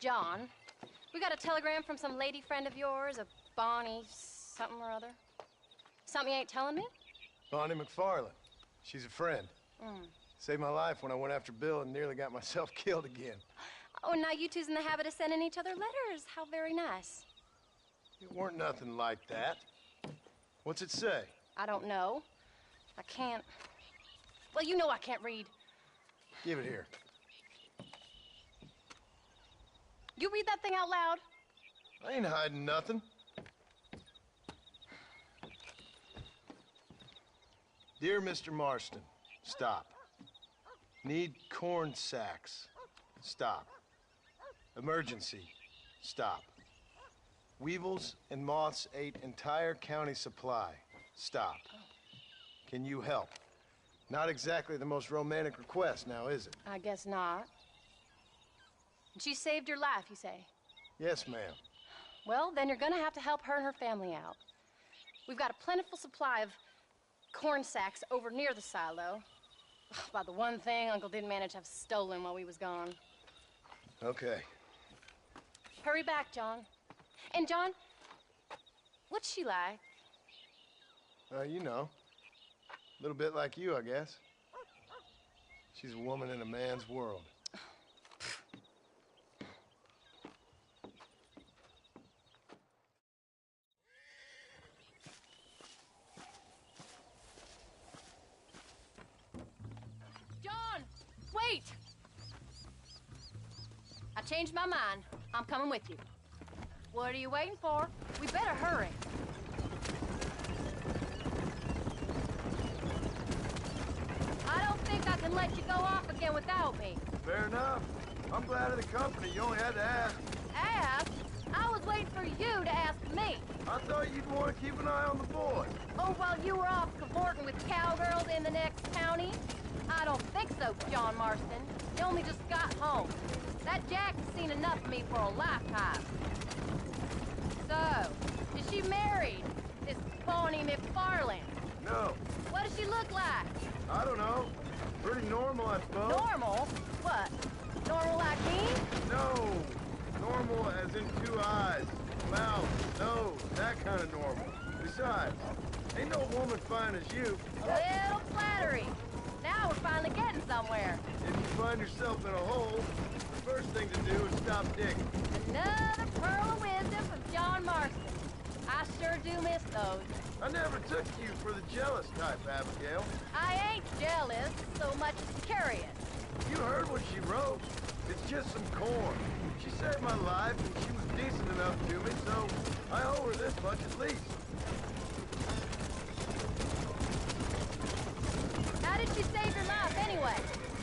John, we got a telegram from some lady friend of yours, a Bonnie something or other. Something you ain't telling me? Bonnie Macfarlane. She's a friend. Saved my life when I went after Bill and nearly got myself killed again. Oh, now you two's in the habit of sending each other letters. How very nice. It weren't nothing like that. What's it say? I don't know. I can't... Well, you know I can't read. Give it here. You read that thing out loud? I ain't hiding nothing. Dear Mr. Marston, stop. Need corn sacks. Stop. Emergency. Stop. Weevils and moths ate entire county supply. Stop. Can you help? Not exactly the most romantic request now, is it? I guess not. She saved your life, you say? Yes, ma'am. Well, then you're gonna have to help her and her family out. We've got a plentiful supply of corn sacks over near the silo. About the one thing Uncle didn't manage to have stolen while we was gone. Okay. Hurry back, John. And John, what's she like? You know. A little bit like you, I guess. She's a woman in a man's world. John, wait! I changed my mind. I'm coming with you. What are you waiting for? We better hurry. I don't think I can let you go off again without me. Fair enough. I'm glad of the company. You only had to ask. Ask? I was waiting for you to ask me. I thought you'd want to keep an eye on the boy. Oh, while you were off cavorting with cowgirls in the next county? I don't think so, John Marston. You only just got home. That Jack has seen enough of me for a lifetime. So, is she married? This Bonnie Macfarlane? No. What does she look like? I don't know. Pretty normal, I suppose. Normal? What? Normal like me? No. Normal as in 2 eyes, mouth, nose, that kind of normal. Besides, ain't no woman fine as you. Little flattery. Now we're finally getting somewhere. If you find yourself in a hole, the first thing to do is stop digging. Another pearl of wisdom from John Marston. I sure do miss those. I never took you for the jealous type, Abigail. I ain't jealous so much as curious. You heard what she wrote. It's just some corn. She saved my life, and she was decent enough to me, so I owe her this much at least. How did she save your life anyway?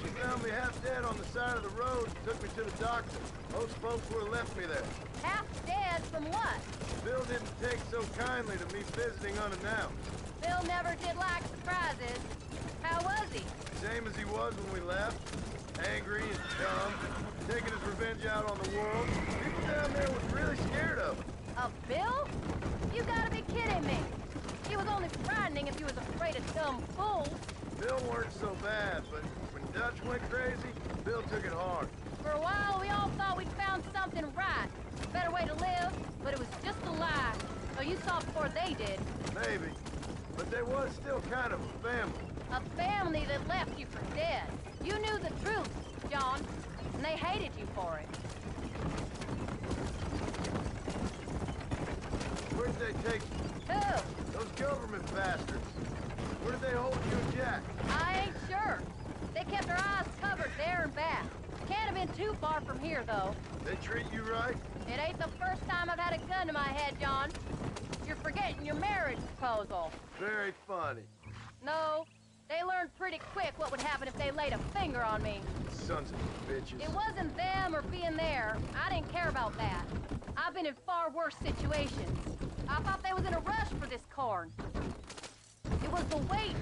She found me half dead on the side of the road and took me to the doctor. Most folks would have left me there. Half dead from what? Bill didn't take so kindly to me visiting unannounced. Bill never did like surprises. How was he? Same as he was when we left. Angry and dumb, taking his revenge out on the world. People down there was really scared of him. Of Bill? You gotta be kidding me. He was only frightening if you was afraid of dumb fools. Bill weren't so bad, but when Dutch went crazy, Bill took it hard. For a while, we all thought we'd found something right. A better way to live, but it was just a lie. So you saw before they did. Maybe. But they was still kind of a family. A family that left you for dead. You knew the truth, John, and they hated you for it. Where'd they take you? Who? Those government bastards. Where did they hold you and Jack? I ain't sure. They kept their eyes covered there and back. Can't have been too far from here, though. They treat you right? It ain't the first time I've had a gun to my head, John. You're forgetting your marriage proposal. Very funny. No, they learned pretty quick what would happen if they laid a finger on me. Sons of bitches. It wasn't them or being there. I didn't care about that. I've been in far worse situations. I thought they was in a rush for this corn. It was the wait.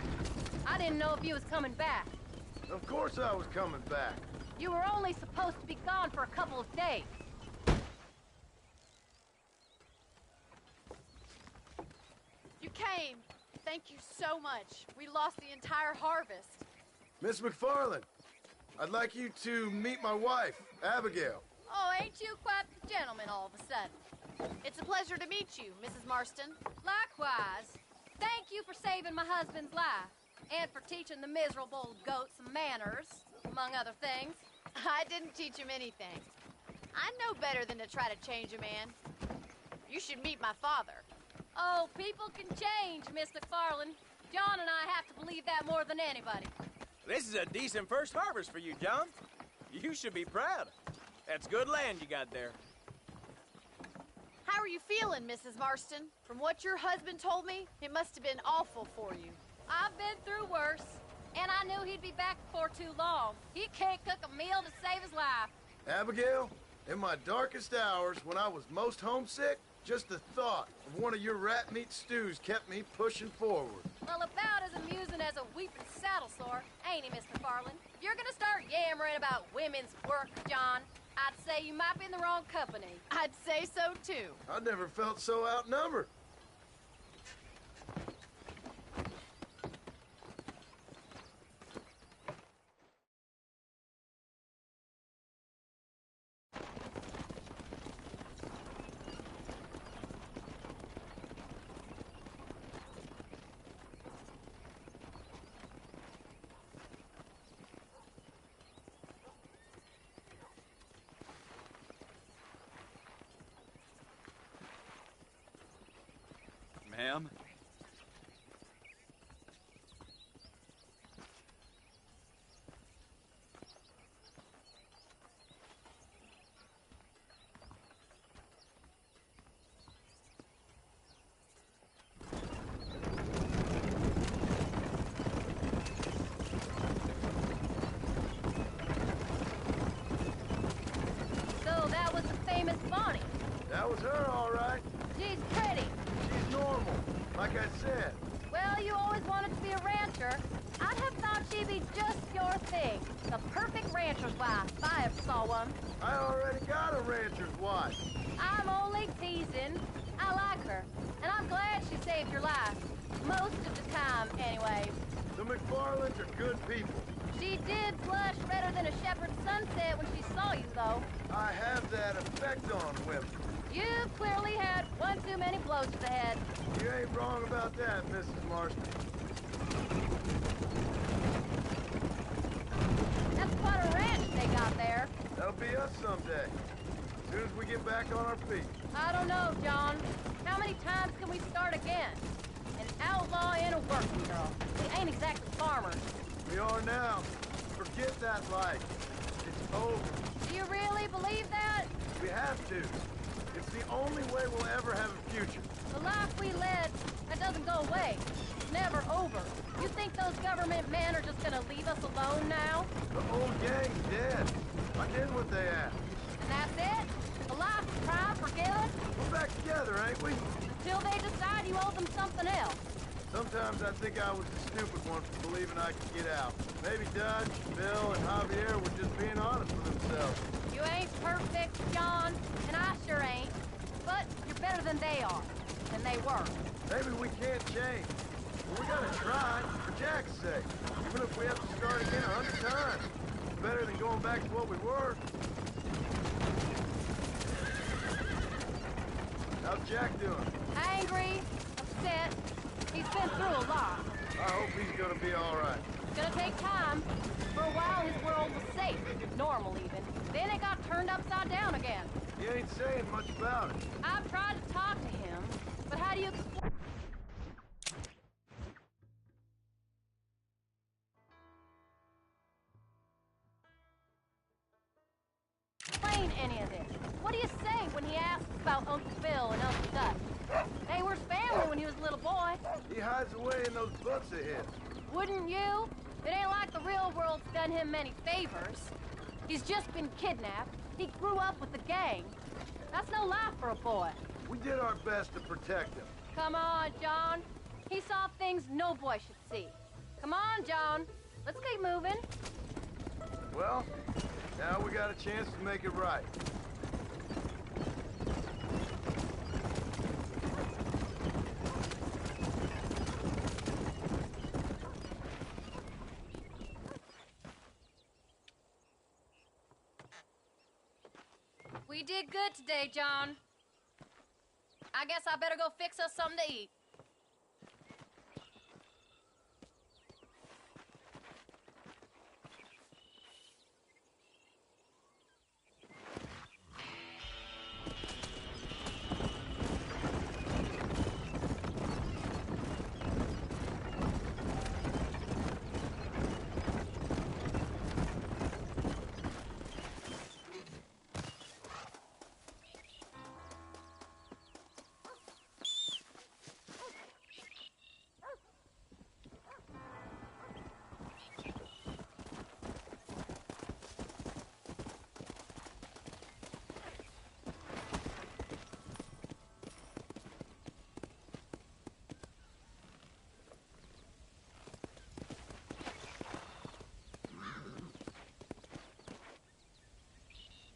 I didn't know if you was coming back. Of course I was coming back. You were only supposed to be gone for a couple of days. You came. Thank you so much. We lost the entire harvest. Miss Macfarlane, I'd like you to meet my wife, Abigail. Oh, ain't you quite the gentleman all of a sudden? It's a pleasure to meet you, Mrs. Marston. Likewise. Thank you for saving my husband's life, and for teaching the miserable goat some manners, among other things. I didn't teach him anything. I know better than to try to change a man. You should meet my father. Oh, people can change, Miss Macfarlane. John and I have to believe that more than anybody. This is a decent first harvest for you, John. You should be proud. That's good land you got there. How are you feeling, Mrs. Marston? From what your husband told me, it must have been awful for you. I've been through worse, and I knew he'd be back before too long. He can't cook a meal to save his life. Abigail, in my darkest hours, when I was most homesick, just the thought of one of your rat meat stews kept me pushing forward. Well, about as amusing as a weeping saddle sore, ain't he, Miss Macfarlane? If you're gonna start yammering about women's work, John, I'd say you might be in the wrong company. I'd say so, too. I never felt so outnumbered. Ma'am? So that was the famous Bonnie. That was her, all right. She's pretty. She's normal, like I said. Well, you always wanted to be a rancher. I'd have thought she'd be just your thing. The perfect rancher's wife, if I ever saw one. I already got a rancher's wife. I'm only teasing. I like her, and I'm glad she saved your life. Most of the time, anyways. The Macfarlanes are good people. She did blush redder than a shepherd's sunset when she saw you, though. I have that effect on women. You've clearly had one too many blows to the head. You ain't wrong about that, Mrs. Marston. That's quite a ranch they got there. That'll be us someday. As soon as we get back on our feet. I don't know, John. How many times can we start again? An outlaw and a working girl. We ain't exactly farmers. We are now. Forget that life. It's over. Do you really believe that? We have to. It's the only way we'll ever have a future. The life we led, that doesn't go away. It's never over. You think those government men are just gonna leave us alone now? The whole gang's dead. I did what they asked. And that's it? A life of pride forgiven? We're back together, ain't we? Till they decide you owe them something else. Sometimes I think I was the stupid one for believing I could get out. Maybe Dutch, Bill, and Javier were just being honest with themselves. You ain't perfect, John, and I sure ain't. But you're better than they are. And they were. Maybe we can't change. But we gotta try, for Jack's sake. Even if we have to start again 100 times. It's better than going back to what we were. How's Jack doing? Angry, upset. He's been through a lot. I hope he's gonna be all right. It's gonna take time. For a while, his world was safe. Normal, even. Then it got turned upside down again. He ain't saying much about it. I've tried to talk to him, but how do you explain any of this? What do you say when he asks about Uncle Bill and Uncle Dutch? They were family when he was a little boy. He hides away in those butts of his. Wouldn't you? It ain't like the real world's done him many favors. He's just been kidnapped. He grew up with the gang. That's no life for a boy. We did our best to protect him. Come on, John. He saw things no boy should see. Come on, John. Let's keep moving. Well, now we got a chance to make it right. You did good today, John. I guess I better go fix us something to eat.